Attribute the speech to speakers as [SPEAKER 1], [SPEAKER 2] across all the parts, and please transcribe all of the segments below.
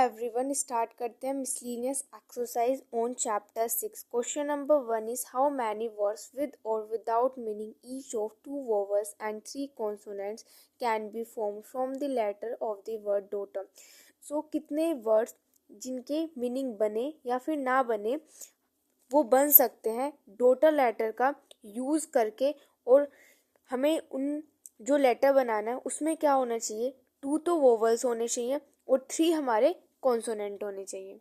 [SPEAKER 1] Everyone start करते हैं miscellaneous exercise on chapter 6। Question number 1 is how many words with or without meaning each of 2 vowels and 3 consonants can be form from the letter of the word daughter. So कितने वर्ड्स जिनके meaning बने या फिर ना बने वो बन सकते हैं डॉटर लेटर का यूज करके। और हमें उन जो लेटर बनाना है उसमें क्या होना चाहिए, 2 तो वोवेल्स होने चाहिए और 3 हमारे कॉन्सोनेंट होने चाहिए।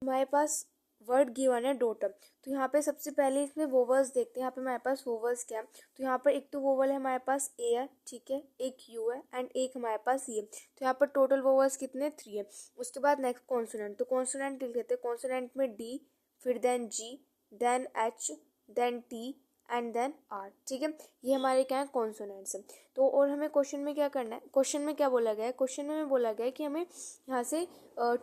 [SPEAKER 1] हमारे पास वर्ड गिवन है डॉटर, तो यहाँ पे सबसे पहले इसमें वोवेल्स देखते हैं। यहाँ पे हमारे पास वोवेल्स क्या है, तो यहाँ पर एक तो वोवेल है हमारे पास ए है, ठीक है, एक यू है एंड एक हमारे पास ई है। तो यहाँ पर टोटल वोवेल्स कितने 3 है। उसके बाद नेक्स्ट कॉन्सोनेंट, तो कॉन्सोनेंट लिख देते हैं। कॉन्सोनेंट में डी, फिर then G, then H, then T and then R, ठीक है। ये हमारे क्या है, कॉन्सोनेंट्स है। तो और हमें क्वेश्चन में क्या करना है, क्वेश्चन में क्या बोला गया है, क्वेश्चन में बोला गया है कि हमें यहाँ से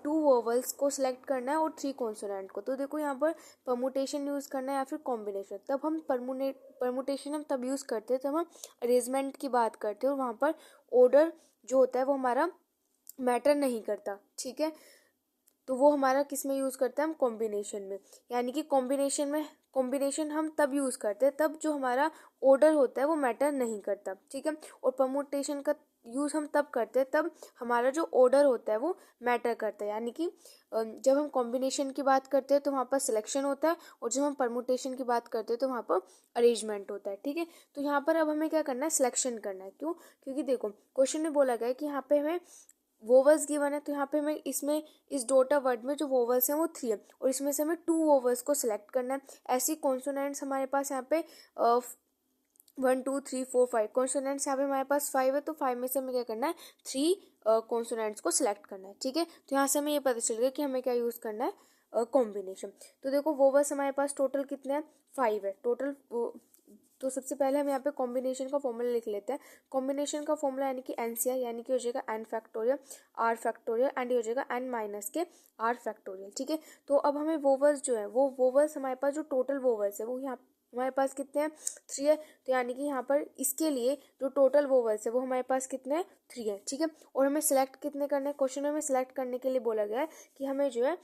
[SPEAKER 1] 2 वोवेल्स को सिलेक्ट करना है और 3 कॉन्सोनेंट को। तो देखो यहाँ पर परमुटेशन यूज़ करना है या फिर कॉम्बिनेशन। तब हम परमुटेशन हम तब यूज़ करते हैं जब हम अरेंजमेंट की बात करते हैं और वहाँ पर ऑर्डर जो होता है वो हमारा मैटर नहीं करता, ठीक है। तो वो हमारा किस में यूज़ करते हैं, हम कॉम्बिनेशन में। यानी कि कॉम्बिनेशन हम तब यूज़ करते हैं तब जो हमारा ऑर्डर होता है वो मैटर नहीं करता, ठीक है। और परमुटेशन का यूज़ हम तब करते हैं तब हमारा जो ऑर्डर होता है वो मैटर करता है। यानी कि जब हम कॉम्बिनेशन की बात करते हैं तो वहाँ पर सिलेक्शन होता है और जब हम परमुटेशन की बात करते हैं तो वहाँ पर अरेंजमेंट होता है, ठीक है। तो यहाँ पर अब हमें क्या करना है, सिलेक्शन करना है। क्यों, क्योंकि देखो क्वेश्चन में बोला गया है कि यहाँ पे हमें वोवेल्स गिवन है, तो यहाँ पे हमें इसमें इस डॉटर वर्ड में जो वोवेल्स हैं वो 3 है और इसमें से हमें 2 वोवेल्स को सिलेक्ट करना है। ऐसी कॉन्सोनेंट्स हमारे पास यहाँ पे 1 2 3 4 5 कॉन्सोनेंट्स यहाँ पे हमारे पास 5 है। तो 5 में से हमें क्या करना है, 3 कॉन्सोनेंट्स को सिलेक्ट करना है, ठीक है। तो यहाँ से हमें ये पता चल गया कि हमें क्या यूज़ करना है, कॉम्बिनेशन। तो देखो वोवेल्स हमारे पास टोटल कितने हैं, 5 है टोटल। तो सबसे पहले हम यहाँ पे कॉम्बिनेशन का फॉर्मूला लिख लेते हैं। कॉम्बिनेशन का फॉर्मूला यानी कि एनसीआर, यानी कि हो जाएगा N factorial R factorial and हो जाएगा एन माइनस के आर फैक्टोरियल, ठीक है। तो अब हमें वोवेल्स जो है वो वोवेल्स हमारे पास जो टोटल वोवेल्स है वो यहाँ हमारे पास कितने हैं, 3 है। तो यानी कि यहाँ पर इसके लिए जो टोटल वोवेल्स है वो हमारे पास कितने हैं, 3 है, ठीक है। और हमें सिलेक्ट कितने करने हैं, क्वेश्चन में हमें सिलेक्ट करने के लिए बोला गया है कि हमें जो है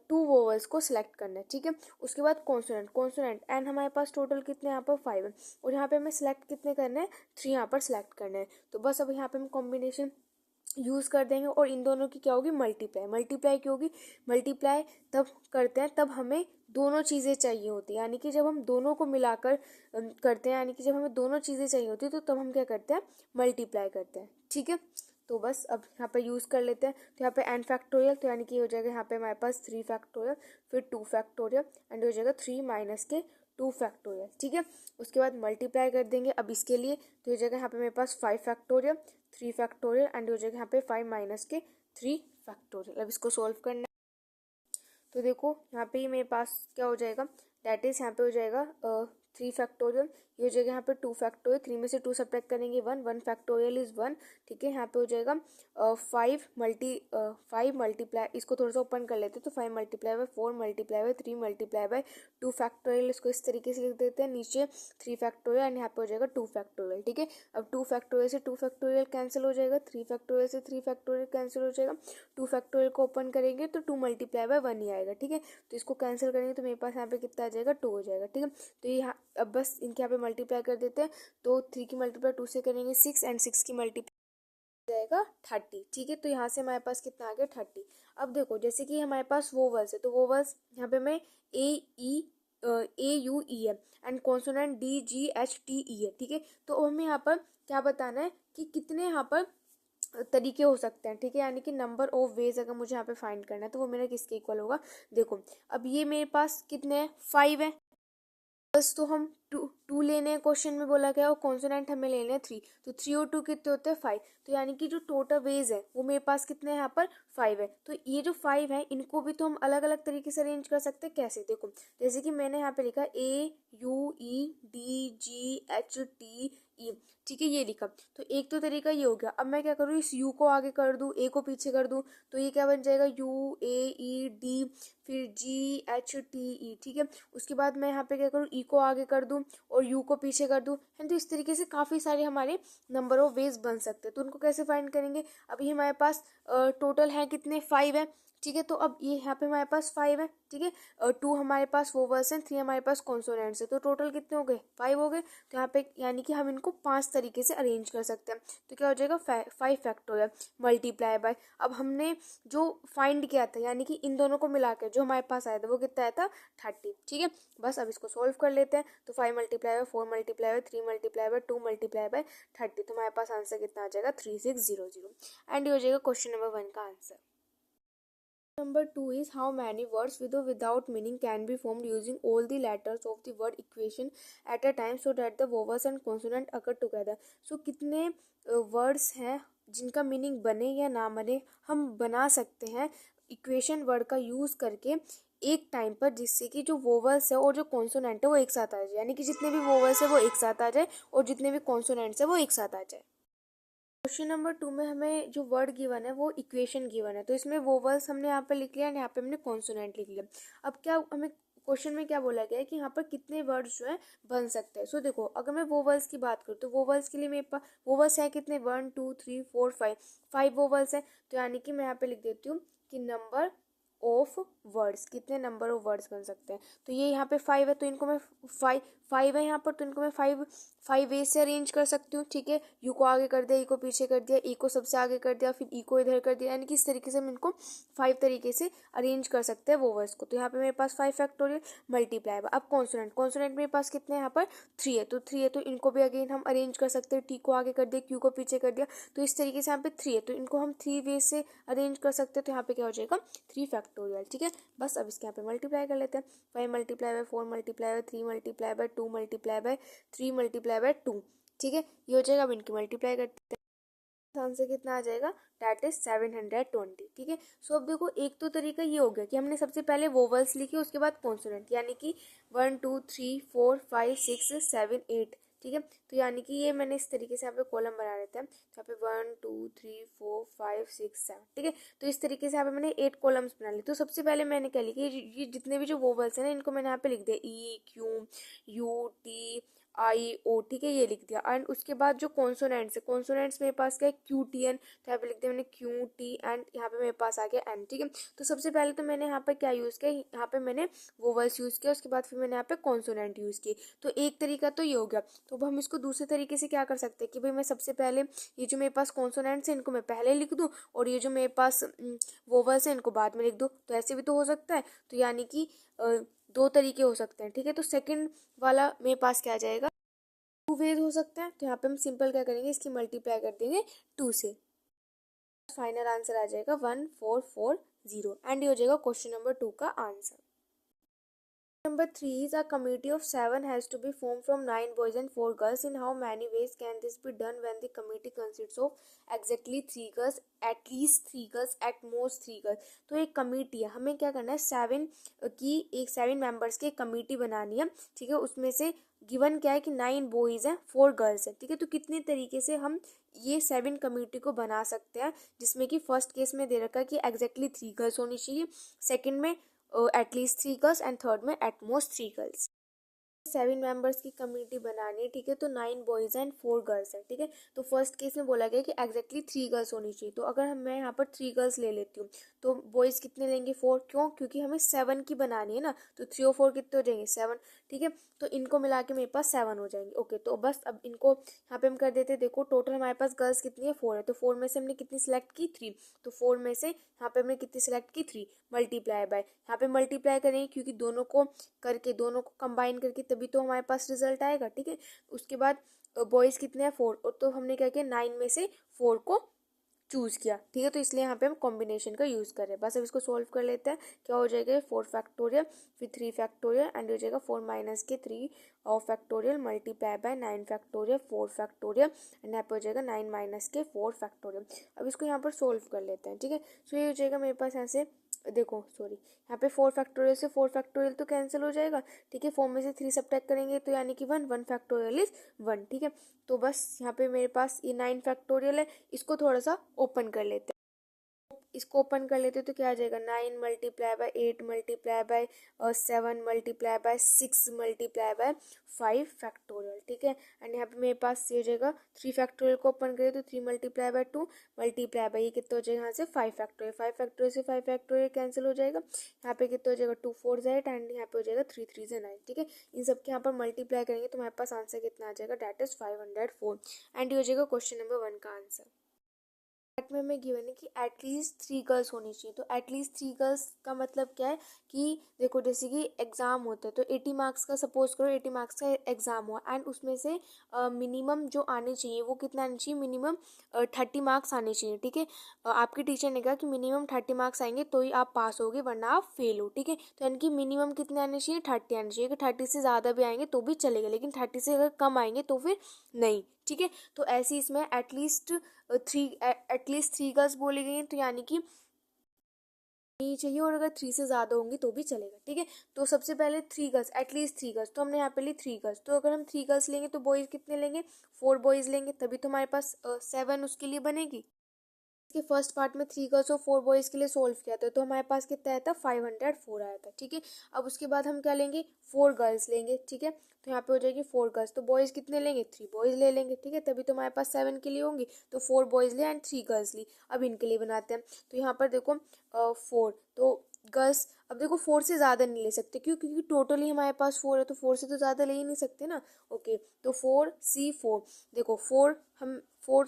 [SPEAKER 1] 2 वोवेल्स को सिलेक्ट करना है, ठीक है। उसके बाद कॉन्सोनेंट एंड हमारे पास टोटल कितने यहाँ पर 5 है और यहाँ पे हमें सिलेक्ट कितने करने हैं, 3 यहाँ पर सिलेक्ट करने हैं। तो बस अब यहाँ पे हम कॉम्बिनेशन यूज़ कर देंगे और इन दोनों की क्या होगी, मल्टीप्लाई की होगी। मल्टीप्लाई तब करते हैं तब हमें दोनों चीज़ें चाहिए होती है। यानी कि जब हम दोनों को मिलाकर करते हैं, यानी कि जब हमें दोनों चीज़ें चाहिए होती है तो तब हम क्या करते हैं, मल्टीप्लाई करते हैं, ठीक है। तो बस अब यहाँ पे यूज़ कर लेते हैं। तो यहाँ पे एन फैक्टोरियल, तो यानी कि हो जाएगा यहाँ पे हमारे पास 3 फैक्टोरियल, फिर 2 फैक्टोरियल एंड हो जाएगा 3 माइनस के 2 फैक्टोरियल, ठीक है। उसके बाद मल्टीप्लाई कर देंगे अब इसके लिए, तो हो जाएगा यहाँ पे मेरे पास 5 फैक्टोरियल, 3 फैक्टोरियल एंड हो जाएगा यहाँ पे 5 माइनस के 3 फैक्टोरियल। अब इसको सॉल्व करना है। तो देखो यहाँ पे ही मेरे पास क्या हो जाएगा, डैट इज यहाँ पे हो जाएगा 3 फैक्टोरियल, ये हो जाएगा यहाँ पे 2 फैक्टोरियल, 3 में से 2 सब्ट्रैक्ट करेंगे 1 फैक्टोरियल इज 1, ठीक है। यहाँ पे हो जाएगा 5 मल्टीप्लाई, इसको थोड़ा सा ओपन कर लेते हैं। तो 5 multiply by 4 multiply by 3 multiply by 2 factorial, इसको इस तरीके से लिख देते हैं। नीचे 3 फैक्टोरियल एंड यहाँ पे हो जाएगा 2 फैक्टोरियल, ठीक है। अब 2 फैक्टोरियल से 2 फैक्टोरियल कैंसिल हो जाएगा, 3 फैक्टोरियल से 3 फैक्टोरियल कैंसिल हो जाएगा। 2 फैक्टोरियल को ओपन करेंगे तो 2 मल्टीप्लाई बाय 1 ही आएगा, ठीक है। तो इसको कैंसिल करेंगे तो मेरे पास यहाँ पे कितना आ जाएगा, 2 हो जाएगा, ठीक है। तो यहाँ अब बस इनके यहाँ पे मल्टीप्लाई कर देते हैं। तो 3 की मल्टीप्लाई 2 से करेंगे 6 एंड 6 की मल्टीप्लाई जाएगा 30, ठीक है। तो यहाँ से हमारे पास कितना आ गया, 30। अब देखो जैसे कि हमारे पास वोवेल्स है, तो वोवेल्स यहाँ पे में ए यू ई है and consonant D G H T ई है, ठीक है। तो हमें यहाँ पर क्या बताना है कि कितने यहाँ पर तरीके हो सकते हैं, ठीक है। यानी कि नंबर ऑफ वेज अगर मुझे यहाँ पे फाइंड करना है तो वो मेरा किसके इक्वल होगा। देखो अब ये मेरे पास कितने हैं, 5 है। बस तो हम टू लेने हैं, क्वेश्चन में बोला गया, और कॉन्सोनेंट हमें लेने हैं 3। तो 3 और 2 कितने होते हैं, 5। तो यानी कि जो टोटल वेज है वो मेरे पास कितने हैं, यहाँ पर 5 है। तो ये जो 5 है इनको भी तो हम अलग अलग तरीके से अरेंज कर सकते हैं। कैसे, देखो जैसे कि मैंने यहाँ पे लिखा A U E D G H T E, ठीक है, ये लिखा। तो एक तो तरीका ये हो गया। अब मैं क्या करूँ, इस यू को आगे कर दूँ, ए को पीछे कर दूँ, तो ये क्या बन जाएगा, यू ए ई डी फिर जी एच टी ई, ठीक है। उसके बाद मैं यहाँ पे क्या करूँ, ई को आगे कर दूँ दूँ और u को पीछे कर दूँ है। तो इस तरीके से काफ़ी सारे हमारे नंबर ऑफ वेज बन सकते हैं। तो उनको कैसे फाइंड करेंगे? अभी हमारे पास टोटल है कितने, 5 है, ठीक है। तो अब ये यहाँ पे हमारे पास 5 है, ठीक है। 2 हमारे पास वोवल्स हैं, 3 हमारे पास कॉन्सोनेंट्स है, तो टोटल कितने हो गए? 5 हो गए। तो यहाँ पे यानी कि हम इनको 5 तरीके से अरेंज कर सकते हैं। तो क्या हो जाएगा? 5 फैक्टोरियल मल्टीप्लाई बाय, अब हमने जो फाइंड किया था यानी कि इन दोनों को मिला के जो हमारे पास आया था वो कितना आया था? 30, ठीक है। बस अब इसको सोल्व कर लेते हैं। तो 5 multiply by 4 multiply by 3 multiply by 2 multiply by 30, तो हमारे पास आंसर कितना आ जाएगा? 3600। एंड ये हो जाएगा क्वेश्चन नंबर 1 का answer. Number 2 is how many words with or without meaning can be formed using all the letters of the word equation at a time so that the vowels and consonant occur together. So कितने words हैं जिनका meaning बने या ना बने हम बना सकते हैं इक्वेशन वर्ड का यूज करके एक टाइम पर, जिससे कि जो वोवल्स है और जो कॉन्सोनेंट है वो एक साथ आ जाए, यानी कि जितने भी वोवल्स है वो एक साथ आ जाए और जितने भी कॉन्सोनेंट्स है वो एक साथ आ जाए। क्वेश्चन नंबर 2 में हमें जो वर्ड गिवन है वो इक्वेशन गिवन है, तो इसमें वोवल्स हमने यहाँ पे लिख लिया और यहाँ पे हमने कॉन्सोनेंट लिख लिया। अब क्या हमें क्वेश्चन में क्या बोला गया है कि यहाँ पर कितने वर्ड्स जो है बन सकते हैं। सो देखो, अगर मैं वोवल्स की बात करूँ तो वोवल्स के लिए मेरे पास वोवल्स है कितने? 1 2 3 4 5 वोवल्स है। तो यानी कि मैं यहाँ पे लिख देती हूँ कि नंबर ऑफ वर्ड्स, कितने नंबर ऑफ वर्ड्स बन सकते हैं। तो ये यहाँ पे 5 है, तो इनको मैं 5 है यहाँ पर, तो इनको मैं 5 वे से अरेंज कर सकती हूँ, ठीक है। यू को आगे कर दिया, ई को पीछे कर दिया, ई को सबसे आगे कर दिया, फिर ई को इधर कर दिया, यानी कि इस तरीके से हम इनको 5 तरीके से अरेंज कर सकते हैं वोवर्स को। तो यहाँ पे मेरे पास 5 फैक्टोरियल मल्टीप्लाई। अब कॉन्सोनेंट मेरे पास कितने हैं यहाँ पर? 3 है, तो 3 है, तो इनको भी अगेन हम अरेंज कर सकते हैं। टी को आगे कर दिया, क्यू को पीछे कर दिया, तो इस तरीके से यहाँ पे 3 है, तो इनको हम 3 वे से अरेंज कर सकते हैं। तो यहाँ पे क्या हो जाएगा? 3 फैक्टोरियल, ठीक है। बस अब इसके यहाँ पे मल्टीप्लाई कर लेते हैं। 5 multiply by 4 multiply by 3 multiply by 2 multiply by 3 multiply by 2, ठीक है। ये हो जाएगा। अब इनकी मल्टीप्लाई करते हैं, आंसर कितना आ जाएगा? दैट इज 720, ठीक है। सो अब देखो, एक तो तरीका ये हो गया कि हमने सबसे पहले वोवल्स लिखे, उसके बाद कॉन्सोनेंट, यानी कि 1 2 3 4 5 6 7 8, ठीक है। तो यानी कि ये मैंने इस तरीके से यहाँ पे कॉलम बना देते हैं। तो यहाँ पे 1 2 3 4 5 6 7, ठीक है। तो इस तरीके से यहाँ पे मैंने 8 कॉलम्स बना लिए। तो सबसे पहले मैंने क्या लिखा, ये जितने भी जो वोवल्स हैं ना इनको मैंने यहाँ पे लिख दिया E Q U T I O, ठीक है, ये लिख दिया। एंड उसके बाद जो कॉन्सोनेंट्स है, कॉन्सोनेंट्स मेरे पास क्या है? क्यू टी एन, तो यहाँ पे लिख दिया मैंने क्यू टी एंड यहाँ पे मेरे पास आ गया एन, ठीक है। तो सबसे पहले तो मैंने यहाँ पे क्या यूज़ किया, यहाँ पे मैंने वोवल्स यूज़ किया, उसके बाद फिर मैंने यहाँ पे कॉन्सोनेंट यूज़ किए। तो एक तरीका तो ये हो गया। तो अब हम इसको दूसरे तरीके से क्या कर सकते हैं कि भाई मैं सबसे पहले ये जो मेरे पास कॉन्सोनेंट्स है इनको मैं पहले लिख दूँ और ये जो मेरे पास वोवल्स है इनको बाद में लिख दूँ, तो ऐसे भी तो हो सकता है। तो यानी कि 2 तरीके हो सकते हैं, ठीक है। तो सेकंड वाला मेरे पास क्या आ जाएगा? 2 वेज हो सकते हैं। तो यहाँ पे हम सिंपल क्या करेंगे, इसकी मल्टीप्लाई कर देंगे 2 से, फाइनल आंसर आ जाएगा 1440 एंड ये हो जाएगा क्वेश्चन नंबर 2 का answer. Number 3 is a committee of 7 has to be formed from 9 boys and 4 girls. In how many ways can this be done when the committee consists of exactly 3 girls, at least 3 girls, at most 3 girls? तो एक committee है, हमें क्या करना है, 7 members की committee बनानी है, ठीक है। उसमें से गिवन क्या है कि 9 बॉयज़ हैं 4 गर्ल्स हैं, ठीक है। तो कितने तरीके से हम ये 7 कमेटी को बना सकते हैं, जिसमें कि फर्स्ट केस में दे रखा है कि एग्जैक्टली 3 गर्ल्स होनी चाहिए, सेकंड में एटलीस्ट 3 गर्ल्स एंड थर्ड में एट मोस्ट 3 गर्ल्स। 7 मेंबर्स की कम्युनिटी बनानी है, ठीक है। तो 9 बॉयज एंड 4 गर्ल्स है, ठीक है। तो फर्स्ट केस में बोला गया कि एग्जैक्टली 3 गर्ल्स होनी चाहिए। तो अगर मैं यहाँ पर 3 गर्ल्स ले लेती हूँ तो बॉयज कितने लेंगे? 4, क्यों? क्योंकि हमें 7 की बनानी है ना, तो 3 और 4 कितने हो जाएंगे? 7, ठीक है। तो इनको मिला के मेरे पास 7 हो जाएंगे। ओके, तो बस अब इनको यहाँ पे हम कर देते हैं। देखो टोटल हमारे पास गर्ल्स कितनी है? 4 है, तो 4 में से हमने कितनी सिलेक्ट की? 3। तो 4 में से यहाँ पे हमने कितनी सिलेक्ट की? 3 मल्टीप्लाई बाय, यहाँ पे मल्टीप्लाई करेंगे क्योंकि दोनों को कंबाइन करके तभी तो हमारे पास रिजल्ट आएगा, ठीक है। उसके बाद बॉयज़ कितने हैं? 4, और तो हमने क्या किया, 9 में से 4 को चूज़ किया, ठीक है। तो इसलिए यहाँ पे हम कॉम्बिनेशन का यूज़ कर रहे हैं। बस अब इसको सॉल्व कर लेते हैं। क्या हो जाएगा? 4 फैक्टोरियल फिर 3 फैक्टोरियल एंड हो जाएगा 4 माइनस के 3 और factorial multiply by 9 factorial 4 factorial and यहाँ पे हो जाएगा 9 माइनस के 4 फैक्टोरियल। अब इसको यहाँ पर सोल्व कर लेते हैं, ठीक है। सो ये हो जाएगा मेरे पास ऐसे, देखो सॉरी, यहाँ पे 4 फैक्टोरियल से 4 फैक्टोरियल तो कैंसिल हो जाएगा, ठीक है। 4 में से 3 सब्ट्रैक्ट करेंगे तो यानी कि 1 फैक्टोरियल इज 1, ठीक है। तो बस यहाँ पे मेरे पास ये 9 फैक्टोरियल है, इसको थोड़ा सा ओपन कर लेते हैं। इसको ओपन कर लेते तो क्या आ जाएगा 9 multiply by 8 multiply by 7 multiply by 6 multiply by 5 factorial. ठीक है, एंड यहाँ पे मेरे पास ये हो जाएगा 3 फैक्टोरियल को ओपन करें तो 3 मल्टीप्लाई बाय 2 मल्टीप्लाई बाय ये कितना हो जाएगा यहाँ से 5 फैक्टोरियल। 5 फैक्टोरियल से 5 फैक्टोरियल कैंसिल हो जाएगा, यहाँ पे कितना हो जाएगा 2 4 8 एंड यहाँ पे हो जाएगा 3 3 9। ठीक है, इन सब के यहाँ पर मल्टीप्लाई करेंगे तो हमारे पास आंसर कितना आ जाएगा, दैट इज 504 एंड ये हो जाएगा क्वेश्चन नंबर 1 का आंसर। दैट में हमें गिवन है कि एटलीस्ट 3 गर्ल्स होनी चाहिए। तो एटलीस्ट 3 गर्ल्स का मतलब क्या है कि देखो जैसे कि एग्जाम होता है तो 80 मार्क्स का सपोज करो 80 मार्क्स का एग्जाम हुआ एंड उसमें से मिनिमम जो आने चाहिए वो कितना आने चाहिए, मिनिमम 30 मार्क्स आने चाहिए। ठीक है, आपके टीचर ने कहा कि मिनिमम 30 मार्क्स आएंगे तो ही आप पास होगे वरना आप फेल हो। ठीक है, तो यानी कि मिनिमम कितने आने चाहिए, 30 आने चाहिए। कि 30 से ज़्यादा भी आएंगे तो भी चलेगा, लेकिन 30 से अगर कम आएंगे तो फिर नहीं। ठीक है, तो ऐसे इसमें एटलीस्ट 3 गर्ल्स बोली गई हैं तो यानी कि नहीं चाहिए, और अगर 3 से ज़्यादा होंगी तो भी चलेगा। ठीक है, तो सबसे पहले 3 गर्ल्स, एटलीस्ट 3 गर्ल्स, तो हमने यहाँ पे ली 3 गर्ल्स। तो अगर हम 3 गर्ल्स लेंगे तो बॉयज़ कितने लेंगे, 4 बॉयज़ लेंगे, तभी तो हमारे पास 7 उसके लिए बनेगी। इसके फर्स्ट पार्ट में 3 गर्ल्स और 4 बॉयज़ के लिए सोल्व किया था तो हमारे पास कितना आया था, 504 आया था। ठीक है, अब उसके बाद हम क्या लेंगे, 4 गर्ल्स लेंगे। ठीक है, तो यहाँ पे हो जाएगी 4 गर्ल्स, तो बॉयज़ कितने लेंगे, 3 बॉयज़ ले लेंगे। ठीक है, तभी तो हमारे पास 7 के लिए होंगी, तो 4 बॉयज़ ले एंड 3 गर्ल्स ली। अब इनके लिए बनाते हैं, तो यहाँ पर देखो 4, तो गर्ल्स, अब देखो 4 से ज़्यादा नहीं ले सकते, क्यों, क्योंकि टोटली हमारे पास 4 है, तो 4 से तो ज़्यादा ले ही नहीं सकते ना। ओके, तो 4 देखो 4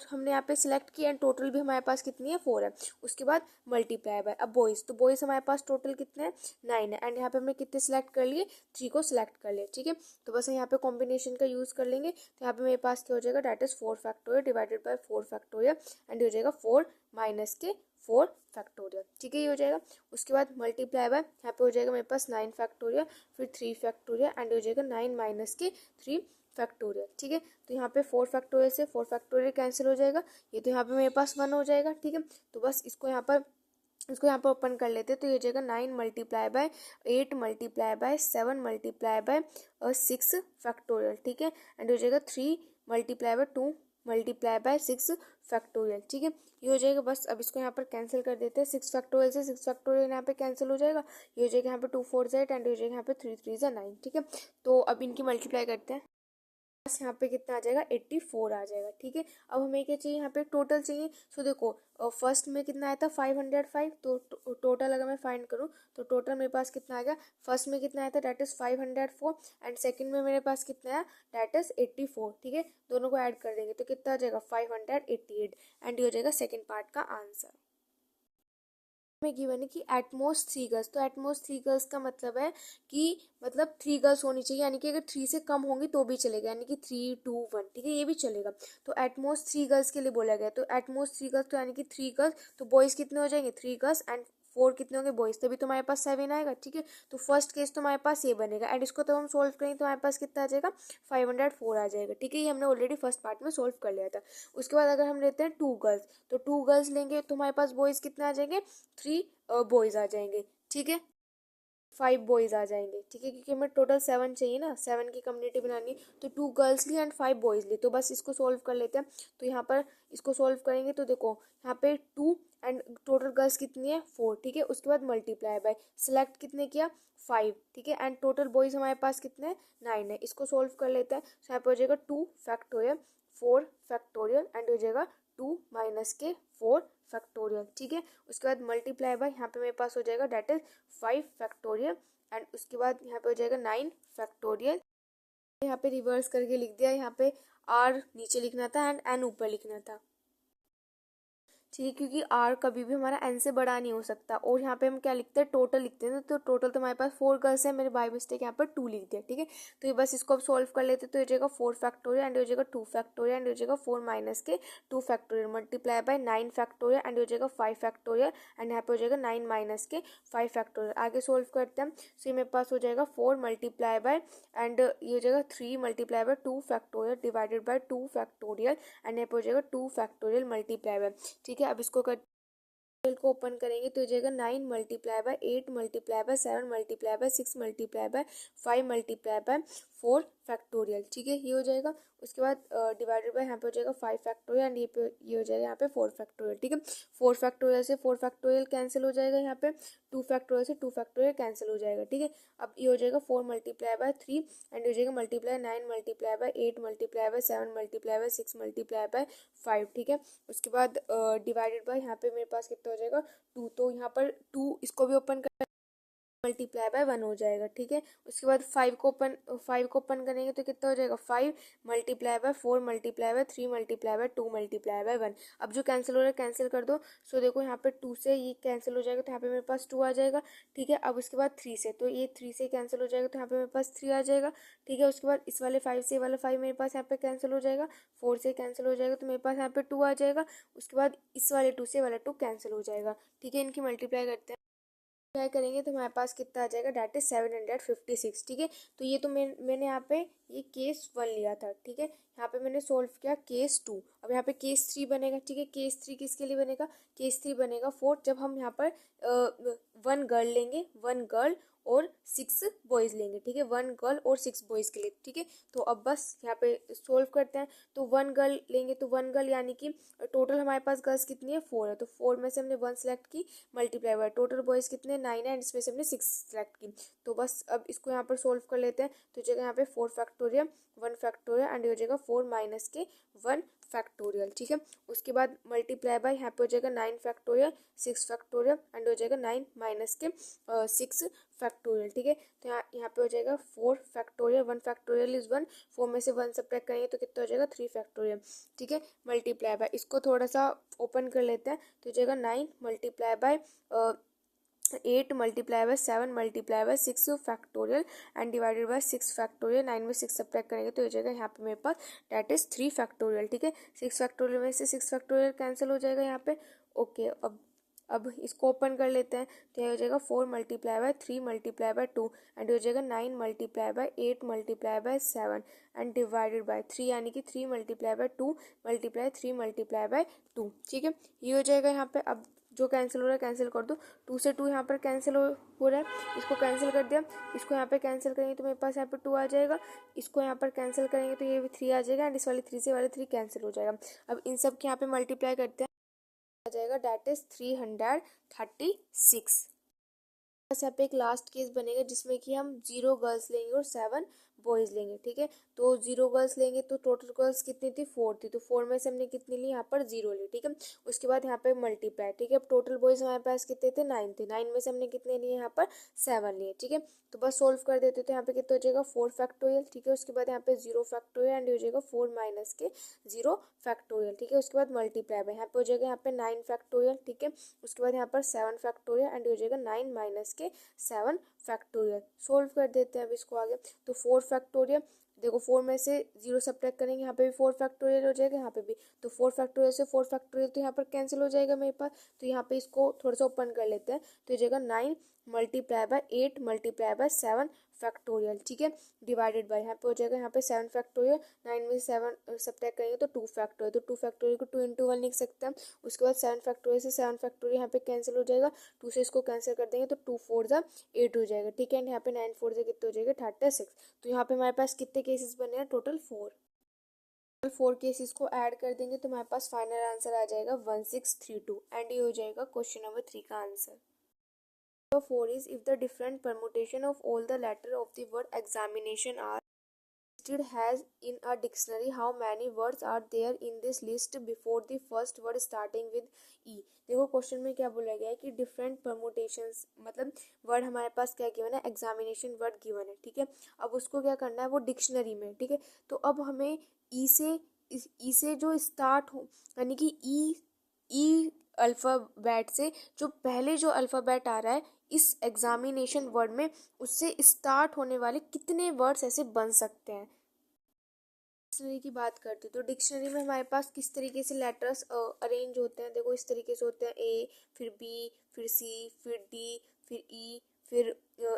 [SPEAKER 1] हमने यहाँ पे सिलेक्ट किया एंड टोटल भी हमारे पास कितनी है, 4 है। उसके बाद मल्टीप्लाई बाय, अब बॉयज़, तो बॉयज़ हमारे पास टोटल कितने हैं, 9 है, एंड यहाँ पे हमने कितने सिलेक्ट कर लिए, 3 को सिलेक्ट कर लिया। ठीक है, तो बस यहाँ पे कॉम्बिनेशन का यूज़ कर लेंगे, तो यहाँ पे मेरे पास क्या हो जाएगा, that is 4 factorial divided by 4 factorial and हो जाएगा 4 माइनस के 4 फैक्टोरियल। ठीक है, ये हो जाएगा। उसके बाद मल्टीप्लाई बाय, यहाँ पे हो जाएगा मेरे पास 9 फैक्टोरियल, फिर 3 फैक्टोरियल एंड हो जाएगा 9 माइनस के 3 फैक्टोरियल। ठीक है, तो यहाँ पे 4 फैक्टोरियल से 4 फैक्टोरियल कैंसिल हो जाएगा, ये तो यहाँ पे मेरे पास 1 हो जाएगा। ठीक है, तो बस इसको यहाँ पर ओपन कर लेते हैं, तो ये हो जाएगा 9 multiply by 8 multiply by 7 multiply by 6 factorial. ठीक है, एंड हो जाएगा 3 multiply by 2 multiply by 6 factorial. ठीक है, ये हो जाएगा। बस अब इसको यहाँ पर कैंसिल कर देते हैं, 6 फैक्टोरियल से 6 फैक्टोरियल यहाँ पे कैंसिल हो जाएगा, ये हो जाएगा यहाँ पे 2 4 8 एंड हो जाएगा यहाँ पे 3 3 9। ठीक है, तो अब इनकी मल्टीप्लाई करते हैं, बस यहाँ पे कितना आ जाएगा, 84 आ जाएगा। ठीक है, अब हमें क्या चाहिए, यहाँ पे टोटल चाहिए। सो देखो फर्स्ट में कितना आया था, 505, तो टोटल अगर मैं फाइंड करूँ तो टोटल मेरे पास कितना आ गया, फर्स्ट में कितना आया था, डेट इज 504 एंड सेकंड में मेरे पास कितना आया, डेट इज 84। ठीक है, दोनों को ऐड कर देंगे तो कितना आ जाएगा, 588 एंड ये हो जाएगा सेकेंड पार्ट का आंसर। में गिवन है कि एटमोस्ट 3 गर्ल्स, तो एटमोस्ट 3 गर्ल्स का मतलब है कि मतलब 3 गर्ल्स होनी चाहिए, यानी कि अगर 3 से कम होंगी तो भी चलेगा, यानी कि 3 2 1। ठीक है, ये भी चलेगा। तो एटमोस्ट 3 गर्ल्स के लिए बोला गया, तो एटमोस्ट 3 गर्ल्स तो यानी कि 3 गर्ल्स, तो बॉयज़ कितने हो जाएंगे, 3 गर्ल्स एंड 4 कितने होंगे बॉयज़, तभी तो हमारे पास 7 आएगा। ठीक है, तो फर्स्ट केस तो हमारे पास ये बनेगा एंड इसको तो हम सोल्व करेंगे तो हमारे पास कितना आ जाएगा, 504 आ जाएगा। ठीक है, ये हमने ऑलरेडी फर्स्ट पार्ट में सोल्व कर लिया था। उसके बाद अगर हम लेते हैं 2 गर्ल्स, तो 2 गर्ल्स लेंगे तो हमारे पास बॉयज़ कितने आ जाएंगे, 3 बॉयज़ आ जाएंगे। ठीक है, 5 बॉयज़ आ जाएंगे। ठीक है, क्योंकि हमें टोटल 7 चाहिए ना, 7 की कम्युनिटी बनानी, तो 2 गर्ल्स ली एंड 5 बॉयज़ ली। तो बस इसको सोल्व कर लेते हैं, तो यहाँ पर इसको सोल्व करेंगे तो देखो यहाँ पे 2 एंड टोटल गर्ल्स कितनी है, 4। ठीक है, उसके बाद मल्टीप्लाई बाय, सिलेक्ट कितने किया, 5। ठीक है, एंड टोटल बॉयज़ हमारे पास कितने हैं, 9 है। इसको सोल्व कर लेते हैं, तो यहाँ पर हो जाएगा 2 फैक्टोरियल 4 फैक्टोरियल एंड हो जाएगा 2 माइनस के 4 फैक्टोरियल। ठीक है, उसके बाद मल्टीप्लाई बाय, यहाँ पे मेरे पास हो जाएगा डेट इज 5 फैक्टोरियल एंड उसके बाद यहाँ पे हो जाएगा 9 फैक्टोरियल। यहाँ पे रिवर्स करके लिख दिया, यहाँ पे आर नीचे लिखना था एंड एन ऊपर लिखना था। ठीक है, क्योंकि आर कभी भी हमारा एन से बड़ा नहीं हो सकता, और यहाँ पे हम क्या लिखते हैं, टोटल लिखते हैं, तो टोटल तो हमारे पास 4 गर्ल्स है, मेरे बाय मिस्टेक यहाँ पर 2 लिख दिया। ठीक है, तो ये बस इसको अब सॉल्व कर लेते हैं, तो ये हो जाएगा 4 फैक्टोरियल एंड हो जाएगा 2 फैक्टोरियल एंड हो जाएगा 4 माइनस के 2 factorial multiply by 9 factorial and हो जाएगा 5 फैक्टोरियल एंड यहाँ पे हो जाएगा 9 माइनस के 5 फैक्टोरियल। आगे सोल्व करते हैं, सो ये मेरे पास हो जाएगा 4 मल्टीप्लाई बाय एंड ये हो जाएगा 3 multiply by 2 factorial divided bye 2 factorial and यहाँ पे हो जाएगा 2 फैक्टोरियल मल्टीप्लाई बाय। ठीक है, अब इसको कर को ओपन करेंगे तो हो जाएगा 9 multiply by 8 multiply by 7 multiply by 6 multiply by 5 multiply by 4 factorial, ठीक है, ये हो जाएगा। उसके बाद डिवाइडेड बाय यहाँ पे हो जाएगा 5 फैक्टोरियल एंड ये हो जाएगा यहाँ पे 4 फैक्टोरियल, ठीक है। 4 फैक्टोरियल से 4 फैक्टोरियल कैंसिल हो जाएगा, यहाँ पे 2 फैक्टोरियल से 2 फैक्टोरियल कैंसिल हो जाएगा, ठीक है। अब ये हो जाएगा 4 मल्टीप्लाई बाय 3 एंड हो जाएगा multiply 9 multiply by 8 multiply by 7 multiply by 6 multiply by 5, ठीक है। उसके बाद डिवाइडेड बाय यहाँ पे मेरे पास कितना हो जाएगा 2, तो यहाँ पर 2 इसको भी ओपन कर मल्टीप्लाई बाय 1 हो जाएगा, ठीक है। उसके बाद 5 को ओपन करेंगे तो कितना हो जाएगा 5 multiply by 4 multiply by 3 multiply by 2 multiply by 1। अब जो कैंसिल हो रहा है कैंसिल कर दो। सो देखो यहाँ पे 2 से ये कैंसिल हो जाएगा तो यहाँ पे मेरे पास 2 आ जाएगा, ठीक है। अब उसके बाद 3 से, तो ये 3 से कैंसिल हो जाएगा तो यहाँ पे मेरे पास 3 आ जाएगा, ठीक है। उसके बाद इस वाले 5 से वाला 5 मेरे पास यहाँ पे कैंसिल हो जाएगा, 4 से कैंसिल हो जाएगा तो मेरे पास यहाँ पे 2 आ जाएगा। उसके बाद इस वाले 2 से वाला 2 कैंसिल हो जाएगा, ठीक है। इनकी मल्टीप्लाई करते हैं, ट्राई करेंगे तो हमारे पास कितना आ जाएगा, डेट इज 756, ठीक है। तो ये तो मैंने यहाँ पे ये केस 1 लिया था, ठीक है। यहाँ पे मैंने सोल्व किया केस 2। अब यहाँ पे केस 3 बनेगा, ठीक है। केस 3 किसके लिए बनेगा, केस 3 बनेगा 4 जब हम यहाँ पर 1 गर्ल लेंगे, 1 गर्ल और 6 बॉयज लेंगे, ठीक है। 1 गर्ल और 6 बॉयज के लिए, ठीक है। तो अब बस यहाँ पे सोल्व करते हैं। तो 1 गर्ल लेंगे तो 1 गर्ल यानी कि टोटल हमारे पास गर्ल्स कितनी है 4 है, तो 4 में से हमने 1 सेलेक्ट की मल्टीप्लाई बाय टोटल बॉयज कितने 9 है एंड इसमें से हमने 6 सेलेक्ट की। तो बस अब इसको यहाँ पर सोल्व कर लेते हैं। तो जगह यहाँ पे 4 फैक्टोरियल 1 फैक्टोरियल एंड हो जाएगा 4 माइनस के 1 फैक्टोरियल, ठीक है। उसके बाद मल्टीप्लाई बाय यहाँ पे हो जाएगा 9 फैक्टोरियल 6 फैक्टोरियल एंड हो जाएगा 9 माइनस के 6 फैक्टोरियल, ठीक है। तो यहाँ पे हो जाएगा 4 फैक्टोरियल 1 फैक्टोरियल इज 1, 4 में से 1 सब्ट्रैक्ट करेंगे तो कितना हो जाएगा 3 फैक्टोरियल, ठीक है। मल्टीप्लाई बाय इसको थोड़ा सा ओपन कर लेते हैं तो हो जाएगा 9 multiply by 8 multiply by 7 multiply by 6 factorial and divided by 6 factorial. 9 में 6 सब्ट्रैक्ट करेंगे तो हो जाएगा यहाँ पे मेरे पास डेट इज 3 फैक्टोरियल, ठीक है। 6 फैक्टोरियल में से 6 फैक्टोरियल कैंसिल हो जाएगा यहाँ पे, ओके। अब इसको ओपन कर लेते हैं तो यह हो जाएगा 4 multiply by 3 multiply by 2 and हो जाएगा 9 multiply by 8 multiply by 7 and divided by 3 यानी कि 3 multiply by 2 multiply 3 multiply by 2, ठीक है। ये हो जाएगा यहाँ पे। अब जो कैंसिल हो रहा है कैंसिल कर दो, 2 से 2 यहाँ पर कैंसिल हो रहा है, इसको कैंसिल कर दिया। इसको यहाँ पे कैंसिल करेंगे तो मेरे पास यहाँ पे 2 आ जाएगा, इसको यहाँ पर कैंसिल करेंगे तो ये भी 3 आ जाएगा एंड इस वाले 3 से वाले 3 कैंसिल हो जाएगा। अब इन सब के यहाँ पे मल्टीप्लाई करते हैं, आ जाएगा डेट इज 336। बस यहाँ पे एक लास्ट केस बनेगा जिसमें कि हम 0 गर्ल्स लेंगे और 7 बॉयज लेंगे, ठीक है। तो 0 गर्ल्स लेंगे तो टोटल गर्ल्स कितनी थी 4 थी, तो 4 में से हमने कितनी ली यहाँ पर 0 ली, ठीक है। उसके बाद यहाँ पे मल्टीप्लाई, ठीक है। अब टोटल बॉयज हमारे पास कितने थे 9 थे, 9 में से हमने कितने लिए यहाँ पर 7 लिए, ठीक है। तो बस सोल्व कर देते तो यहाँ पे कितना हो जाएगा 4 फैक्टोरियल, ठीक है। उसके बाद यहाँ पे 0 फैक्टोरियल एंड हो जाएगा 4 माइनस के 0 फैक्टोरियल, ठीक है। उसके बाद मल्टीप्लाई बाय यहाँ पे हो जाएगा यहाँ पे 9 फैक्टोरियल, ठीक है। उसके बाद यहाँ पर 7 फैक्टोरियल एंड हो जाएगा 9 माइनस के 7 फैक्टोरियल। सोल्व कर देते हैं अब इसको आगे। तो 4 फैक्टोरियल, देखो 4 में से 0 सब्ट्रैक्ट करेंगे, यहाँ पे भी 4 फैक्टोरियल हो जाएगा, यहाँ पे भी। तो 4 फैक्टोरियल से 4 फैक्टोरियल तो यहाँ पर कैंसिल हो जाएगा मेरे पास। तो यहाँ पे इसको थोड़ा सा ओपन कर लेते हैं तो हो जाएगा 9 multiply by 8 multiply by 7 factorial, ठीक है। डिवाइडेड बाय यहाँ पे हो जाएगा यहाँ पे 7 फैक्टोरियल, 9 में से 7 सब्ट्रैक्ट करेंगे तो 2 फैक्टोरियल, तो 2 फैक्टोरियल को 2 into 1 लिख सकते हैं। उसके बाद 7 फैक्टोरियल से 7 फैक्टोरियल यहाँ पे कैंसिल हो जाएगा, 2 से इसको कैंसिल कर देंगे तो 2 4 जा 8 हो जाएगा, ठीक है। यहाँ पे 9 4 से कितने हो जाएगा 36। तो यहाँ पे हमारे पास कितने केसेस बने हैं टोटल 4 केसेस को ऐड कर देंगे तो हमारे पास फाइनल आंसर आ जाएगा 1632 एंड ये हो जाएगा क्वेश्चन नंबर 3 का answer. Number 4 is if the different permutation of all the letter of the word examination are listed as in a dictionary, how many words are there in this list before the first word starting with E। देखो question में क्या बोला गया है कि different permutations मतलब word हमारे पास क्या गिवन है, एग्जामिनेशन वर्ड गिवन है, ठीक है। अब उसको क्या करना है वो डिक्शनरी में, ठीक है। तो अब हमें ई से जो स्टार्ट हो यानी कि ई अल्फ़ाबेट से जो पहले जो अल्फ़ाबेट आ रहा है इस एग्जामिनेशन वर्ड में उससे स्टार्ट होने वाले कितने वर्ड्स ऐसे बन सकते हैं। डिक्शनरी की बात करते हैं तो डिक्शनरी में हमारे पास किस तरीके से लेटर्स अरेंज होते हैं। देखो इस तरीके से होते हैं ए, फिर बी, फिर सी, फिर डी, फिर ई, फिर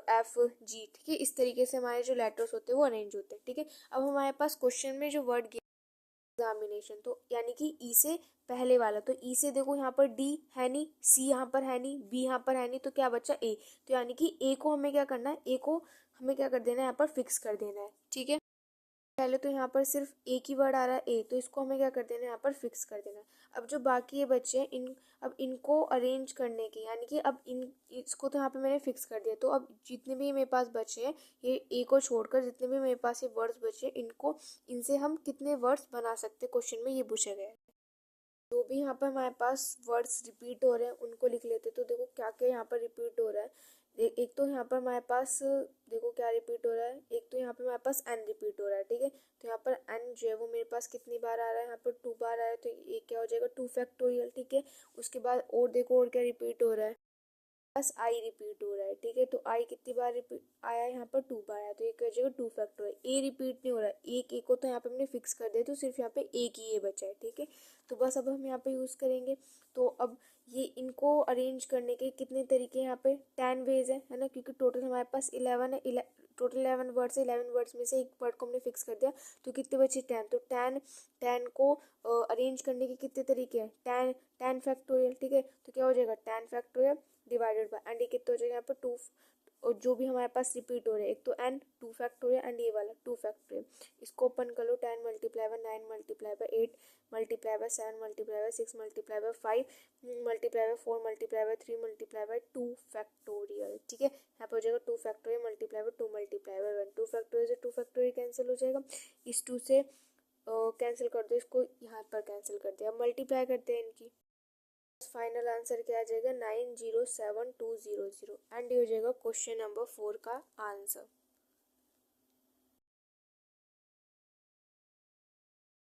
[SPEAKER 1] एफ, जी, ठीक है। इस तरीके से हमारे जो लेटर्स होते हैं वो अरेंज होते हैं, ठीक है। अब हमारे पास क्वेश्चन में जो वर्ड एग्जामिनेशन तो यानी कि ई से पहले वाला, तो ई से देखो यहाँ पर डी है नहीं, सी यहाँ पर है नहीं, बी यहाँ पर है नहीं, तो क्या बचा ए। तो यानी कि ए को हमें क्या करना है, ए को हमें क्या कर देना है यहाँ पर फिक्स कर देना है, ठीक है। पहले तो यहाँ पर सिर्फ एक ही वर्ड आ रहा है ए, तो इसको हमें क्या कर देना है, यहाँ पर फिक्स कर देना है। अब जो बाकी ये बच्चे हैं अब इनको अरेंज करने की, यानी कि अब इसको तो यहाँ पे मैंने फिक्स कर दिया, तो अब जितने भी मेरे पास बचे हैं, ये ए को छोड़कर जितने भी मेरे पास ये वर्ड्स बचे हैं, इनसे हम कितने वर्ड्स बना सकते हैं, क्वेश्चन में ये पूछा गया है। जो भी यहाँ पर हमारे पास वर्ड्स रिपीट हो रहे हैं उनको लिख लेते। तो देखो क्या क्या यहाँ पर रिपीट हो रहा है। एक तो यहाँ पर हमारे पास देखो क्या रिपीट हो रहा है, एक तो यहाँ पर हमारे पास एन रिपीट हो रहा है, ठीक है। तो यहाँ पर एन जो है वो मेरे पास कितनी बार आ रहा है, यहाँ पर 2 बार आ रहा है, तो ये क्या हो जाएगा 2 फैक्टोरियल, ठीक है। उसके बाद और देखो और क्या रिपीट हो रहा है, बस आई रिपीट हो रहा है, ठीक है। तो आई कितनी बार रिपीट आया है, यहाँ पर 2 बार आया, तो ये क्या हो जाएगा 2 फैक्टोरियल। ए रिपीट नहीं हो रहा है, एक को तो यहाँ पे हमने फिक्स कर दिया, तो सिर्फ यहाँ पे एक ही ये बचा है, ठीक है। तो बस अब हम यहाँ पे यूज करेंगे। तो अब ये इनको अरेंज करने के कितने तरीके यहाँ पे 10 वेज है ना, क्योंकि टोटल हमारे पास 11 है, टोटल 11 वर्ड्स है, 11 वर्ड्स में से एक वर्ड को हमने फिक्स कर दिया, तो कितने बचे 10। तो 10 को अरेंज करने के कितने तरीके हैं, 10 फैक्टोरियल, ठीक है। तो क्या हो जाएगा 10 फैक्टोरियल डिवाइडेड बाय, एंड ये कितना हो जाएगा यहाँ पर 2, और जो भी हमारे पास रिपीट हो रहे हैं, एक तो n 2 फैक्टोरियल एंड ये वाला 2 फैक्टोरियल। इसको ओपन कर लो, 10 multiply by 9 multiply by 8 multiply by 7 multiply by 6 multiply by 5 multiply by 4 multiply by 3 multiply by 2 factorial, ठीक है। यहाँ पर हो जाएगा 2 factorial multiply by 2 multiply by 1, 2 factorial से 2 फैक्टोरियल कैंसिल हो जाएगा, इस 2 से कैंसिल कर दो, इसको यहाँ पर कैंसिल कर दिया। मल्टीप्लाई करते हैं इनकी, फाइनल आंसर क्या आ जाएगा 907200, एंड ये हो जाएगा क्वेश्चन नंबर 4 का आंसर।